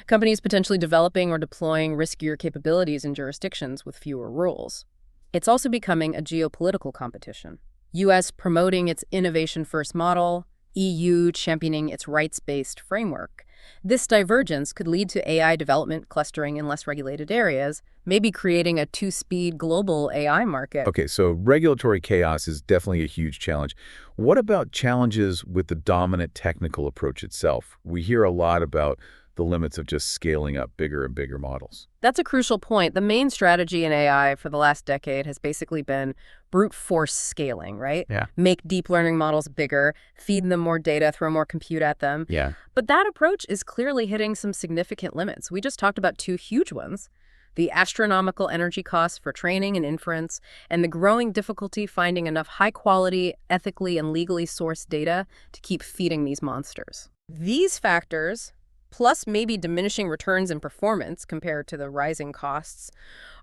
Companies potentially developing or deploying riskier capabilities in jurisdictions with fewer rules. It's also becoming a geopolitical competition. US promoting its innovation-first model, EU championing its rights-based framework. This divergence could lead to AI development clustering in less regulated areas, maybe creating a two-speed global AI market. Okay, so regulatory chaos is definitely a huge challenge. What about challenges with the dominant technical approach itself? We hear a lot about the limits of just scaling up bigger and bigger models. That's a crucial point. The main strategy in AI for the last decade has basically been brute force scaling, right? Yeah. Make deep learning models bigger, feed them more data, throw more compute at them. Yeah. But that approach is clearly hitting some significant limits. We just talked about two huge ones: the astronomical energy costs for training and inference, and the growing difficulty finding enough high-quality, ethically and legally sourced data to keep feeding these monsters. These factors, plus maybe diminishing returns in performance compared to the rising costs,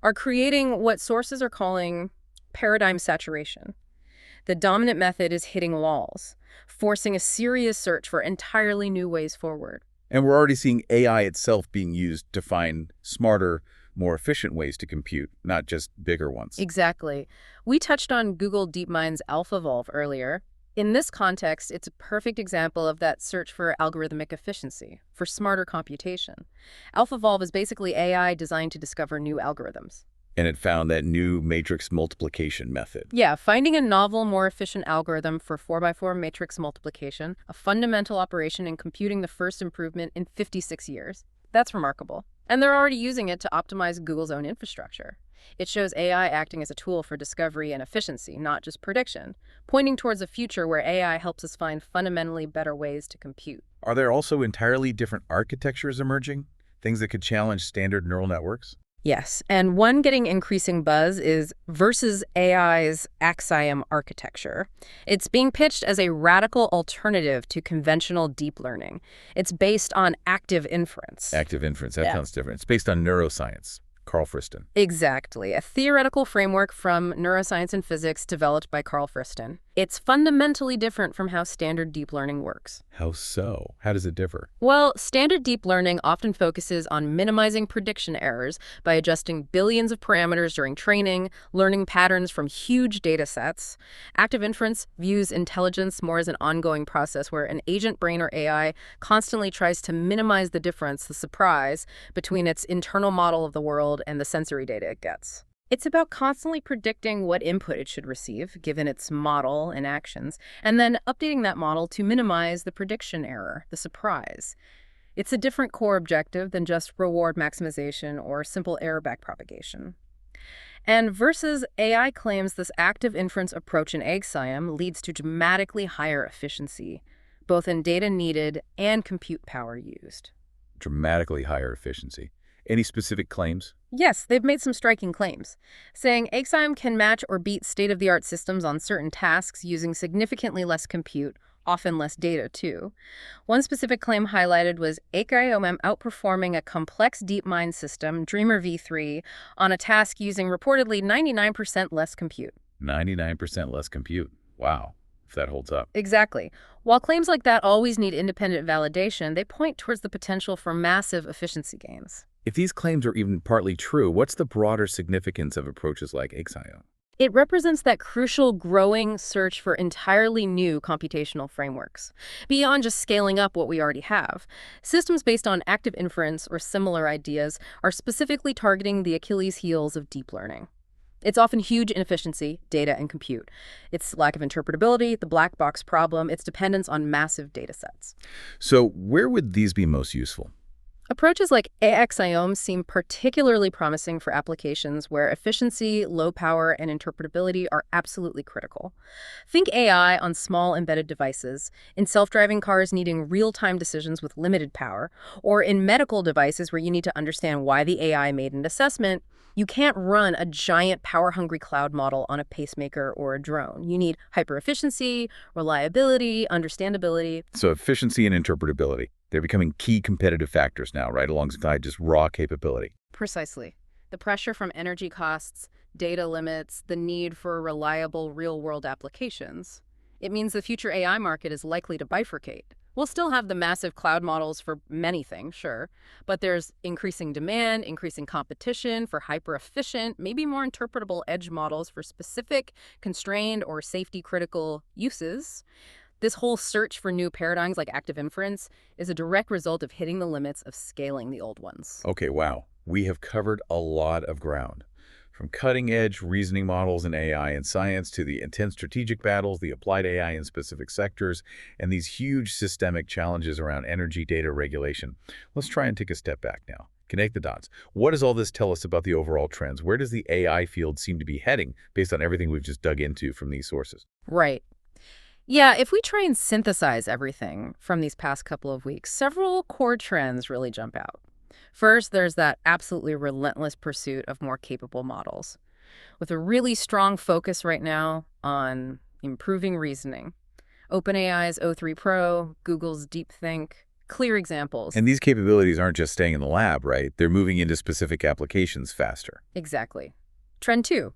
are creating what sources are calling paradigm saturation. The dominant method is hitting walls, forcing a serious search for entirely new ways forward. And we're already seeing AI itself being used to find smarter, more efficient ways to compute, not just bigger ones. Exactly. We touched on Google DeepMind's AlphaEvolve earlier. In this context, it's a perfect example of that search for algorithmic efficiency, for smarter computation. AlphaEvolve is basically AI designed to discover new algorithms. And it found that new matrix multiplication method. Yeah, finding a novel, more efficient algorithm for 4x4 matrix multiplication, a fundamental operation in computing the first improvement in 56 years. That's remarkable. And they're already using it to optimize Google's own infrastructure. It shows AI acting as a tool for discovery and efficiency, not just prediction, pointing towards a future where AI helps us find fundamentally better ways to compute. Are there also entirely different architectures emerging? Things that could challenge standard neural networks? Yes, and one getting increasing buzz is Versus AI's Axiom architecture. It's being pitched as a radical alternative to conventional deep learning. It's based on active inference. Active inference, that sounds different. It's based on neuroscience. Carl Friston. Exactly, a theoretical framework from neuroscience and physics developed by Carl Friston. It's fundamentally different from how standard deep learning works. How so? How does it differ? Well, standard deep learning often focuses on minimizing prediction errors by adjusting billions of parameters during training, learning patterns from huge data sets. Active inference views intelligence more as an ongoing process where an agent brain or AI constantly tries to minimize the difference, the surprise, between its internal model of the world and the sensory data it gets. It's about constantly predicting what input it should receive, given its model and actions, and then updating that model to minimize the prediction error, the surprise. It's a different core objective than just reward maximization or simple error backpropagation. And Versus AI claims this active inference approach in Axiom leads to dramatically higher efficiency, both in data needed and compute power used. Dramatically higher efficiency. Any specific claims? Yes, they've made some striking claims, saying Axiom can match or beat state-of-the-art systems on certain tasks using significantly less compute, often less data, too. One specific claim highlighted was Axiom outperforming a complex DeepMind system, Dreamer v3, on a task using reportedly 99% less compute. 99% less compute. Wow, if that holds up. Exactly. While claims like that always need independent validation, they point towards the potential for massive efficiency gains. If these claims are even partly true, what's the broader significance of approaches like Axiom? It represents that crucial growing search for entirely new computational frameworks. Beyond just scaling up what we already have, systems based on active inference or similar ideas are specifically targeting the Achilles heels of deep learning. It's often huge inefficiency, data, and compute. Its lack of interpretability, the black box problem, its dependence on massive data sets. So where would these be most useful? Approaches like Axiom seem particularly promising for applications where efficiency, low power, and interpretability are absolutely critical. Think AI on small embedded devices, in self-driving cars needing real-time decisions with limited power, or in medical devices where you need to understand why the AI made an assessment. You can't run a giant power-hungry cloud model on a pacemaker or a drone. You need hyper-efficiency, reliability, understandability. So efficiency and interpretability. They're becoming key competitive factors now, right, alongside just raw capability. Precisely. The pressure from energy costs, data limits, the need for reliable real-world applications. It means the future AI market is likely to bifurcate. We'll still have the massive cloud models for many things, sure, but there's increasing demand, increasing competition for hyper-efficient, maybe more interpretable edge models for specific, constrained, or safety-critical uses. This whole search for new paradigms like active inference is a direct result of hitting the limits of scaling the old ones. Okay, wow. We have covered a lot of ground. From cutting-edge reasoning models in AI and science to the intense strategic battles, the applied AI in specific sectors, and these huge systemic challenges around energy data regulation. Let's try and take a step back now. Connect the dots. What does all this tell us about the overall trends? Where does the AI field seem to be heading based on everything we've just dug into from these sources? Right. Yeah, if we try and synthesize everything from these past couple of weeks, several core trends really jump out. First, there's that absolutely relentless pursuit of more capable models, with a really strong focus right now on improving reasoning. OpenAI's O3 Pro, Google's DeepThink, clear examples. And these capabilities aren't just staying in the lab, right? They're moving into specific applications faster. Exactly. Trend 2.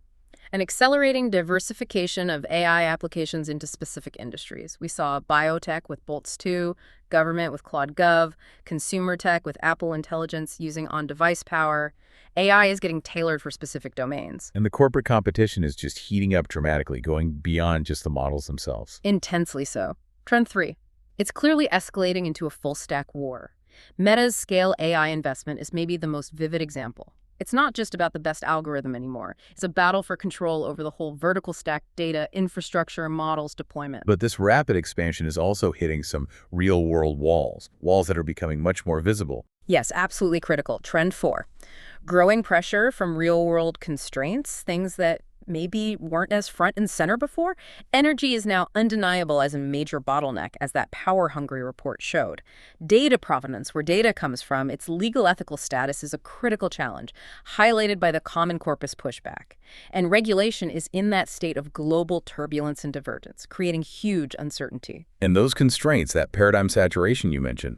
An accelerating diversification of AI applications into specific industries. We saw biotech with Boltz 2, government with Claude Gov, consumer tech with Apple Intelligence using on-device power. AI is getting tailored for specific domains. And the corporate competition is just heating up dramatically, going beyond just the models themselves. Intensely so. Trend 3. It's clearly escalating into a full-stack war. Meta's scale AI investment is maybe the most vivid example. It's not just about the best algorithm anymore. It's a battle for control over the whole vertical stack data, infrastructure, models deployment. But this rapid expansion is also hitting some real-world walls that are becoming much more visible. Yes, absolutely critical. Trend 4. Growing pressure from real-world constraints, things that maybe weren't as front and center before. Energy is now undeniable as a major bottleneck, as that power-hungry report showed. Data provenance, where data comes from, its legal ethical status is a critical challenge, highlighted by the Common Corpus pushback. And regulation is in that state of global turbulence and divergence, creating huge uncertainty. And those constraints, that paradigm saturation you mentioned,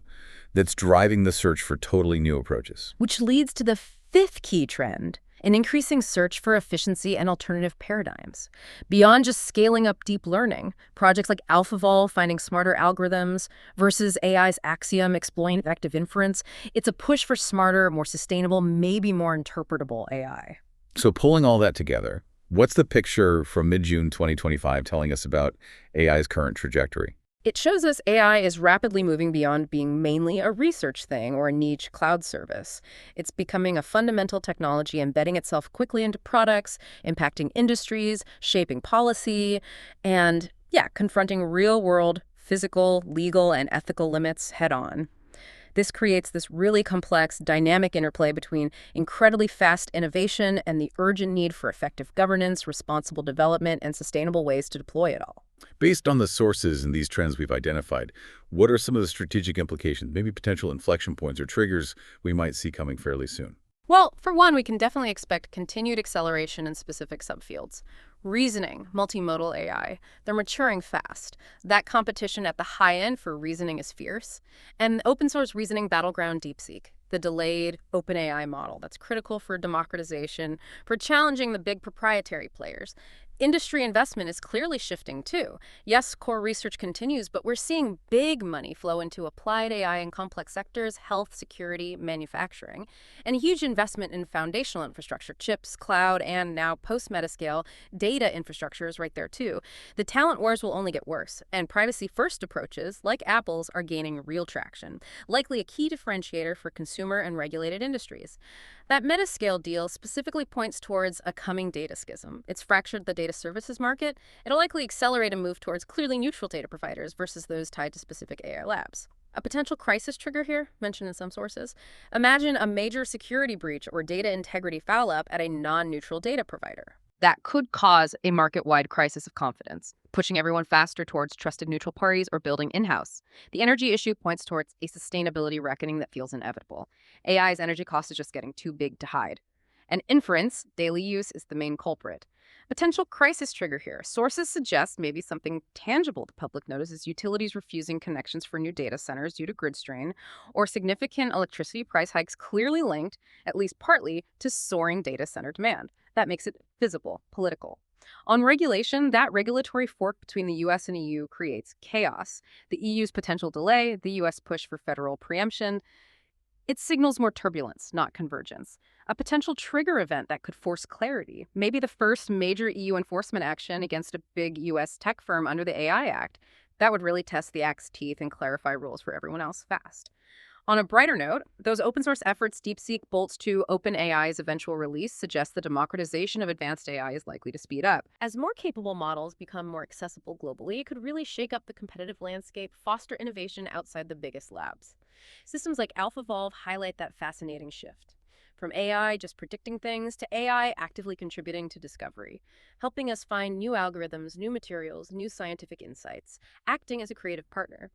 that's driving the search for totally new approaches. Which leads to the fifth key trend, an increasing search for efficiency and alternative paradigms. Beyond just scaling up deep learning, projects like AlphaEvolve finding smarter algorithms versus AI's Axiom exploiting active inference, it's a push for smarter, more sustainable, maybe more interpretable AI. So pulling all that together, what's the picture from mid-June 2025 telling us about AI's current trajectory? It shows us AI is rapidly moving beyond being mainly a research thing or a niche cloud service. It's becoming a fundamental technology, embedding itself quickly into products, impacting industries, shaping policy, and, confronting real-world physical, legal, and ethical limits head-on. This creates this really complex, dynamic interplay between incredibly fast innovation and the urgent need for effective governance, responsible development, and sustainable ways to deploy it all. Based on the sources and these trends we've identified, what are some of the strategic implications, maybe potential inflection points or triggers we might see coming fairly soon? Well, for one, we can definitely expect continued acceleration in specific subfields. Reasoning, multimodal AI, they're maturing fast. That competition at the high end for reasoning is fierce. And open source reasoning battleground DeepSeek, the delayed OpenAI model that's critical for democratization, for challenging the big proprietary players. Industry investment is clearly shifting too. Yes, core research continues, but we're seeing big money flow into applied AI in complex sectors, health, security, manufacturing, and huge investment in foundational infrastructure, chips, cloud, and now post-metascale data infrastructure is right there too. The talent wars will only get worse, and privacy-first approaches, like Apple's, are gaining real traction, likely a key differentiator for consumer and regulated industries. That metascale deal specifically points towards a coming data schism. It's fractured the data services market. It'll likely accelerate a move towards clearly neutral data providers versus those tied to specific AI labs. A potential crisis trigger here, mentioned in some sources. Imagine a major security breach or data integrity foul-up at a non-neutral data provider. That could cause a market-wide crisis of confidence, pushing everyone faster towards trusted neutral parties or building in-house. The energy issue points towards a sustainability reckoning that feels inevitable. AI's energy cost is just getting too big to hide. And inference, daily use, is the main culprit. Potential crisis trigger here. Sources suggest maybe something tangible the public notices: utilities refusing connections for new data centers due to grid strain, or significant electricity price hikes clearly linked, at least partly, to soaring data center demand. That makes it visible, political. On regulation, that regulatory fork between the US and EU creates chaos. The EU's potential delay, the US push for federal preemption. It signals more turbulence, not convergence. A potential trigger event that could force clarity, maybe the first major EU enforcement action against a big US tech firm under the AI Act. That would really test the act's teeth and clarify rules for everyone else fast. On a brighter note, those open source efforts DeepSeek bolts to OpenAI's eventual release suggest the democratization of advanced AI is likely to speed up. As more capable models become more accessible globally, it could really shake up the competitive landscape, foster innovation outside the biggest labs. Systems like AlphaEvolve highlight that fascinating shift. From AI just predicting things to AI actively contributing to discovery, helping us find new algorithms, new materials, new scientific insights, acting as a creative partner.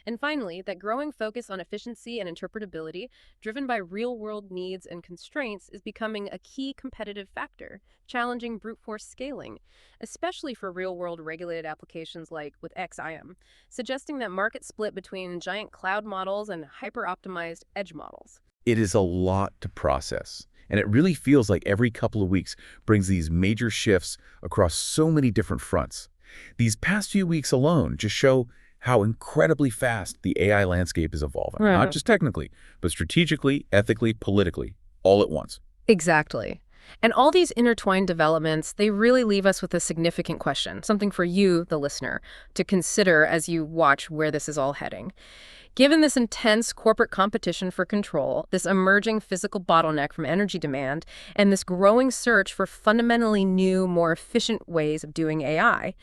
And finally, that growing focus on efficiency and interpretability, driven by real-world needs and constraints, is becoming a key competitive factor, challenging brute force scaling, especially for real-world regulated applications like with XIM, suggesting that market split between giant cloud models and hyper-optimized edge models. It is a lot to process, and it really feels like every couple of weeks brings these major shifts across so many different fronts. These past few weeks alone just show how incredibly fast the AI landscape is evolving, not just technically, but strategically, ethically, politically, all at once. Exactly. And all these intertwined developments, they really leave us with a significant question, something for you, the listener, to consider as you watch where this is all heading. Given this intense corporate competition for control, this emerging physical bottleneck from energy demand, and this growing search for fundamentally new, more efficient ways of doing AI,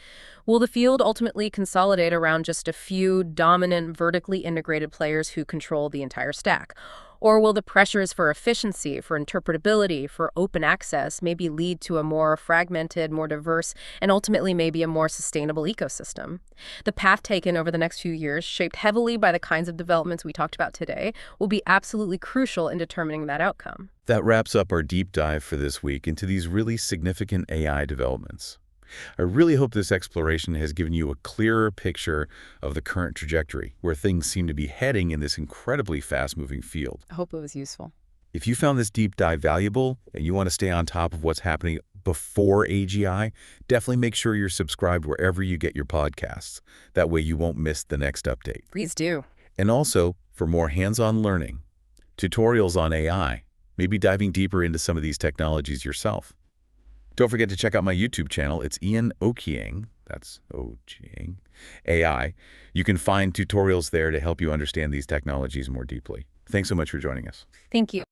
will the field ultimately consolidate around just a few dominant, vertically integrated players who control the entire stack? Or will the pressures for efficiency, for interpretability, for open access maybe lead to a more fragmented, more diverse, and ultimately maybe a more sustainable ecosystem? The path taken over the next few years, shaped heavily by the kinds of developments we talked about today, will be absolutely crucial in determining that outcome. That wraps up our deep dive for this week into these really significant AI developments. I really hope this exploration has given you a clearer picture of the current trajectory, where things seem to be heading in this incredibly fast-moving field. I hope it was useful. If you found this deep dive valuable and you want to stay on top of what's happening before AGI, definitely make sure you're subscribed wherever you get your podcasts. That way you won't miss the next update. Please do. And also, for more hands-on learning, tutorials on AI, maybe diving deeper into some of these technologies yourself. Don't forget to check out my YouTube channel. It's Ian Okiang, that's O-G-A-N, AI. You can find tutorials there to help you understand these technologies more deeply. Thanks so much for joining us. Thank you.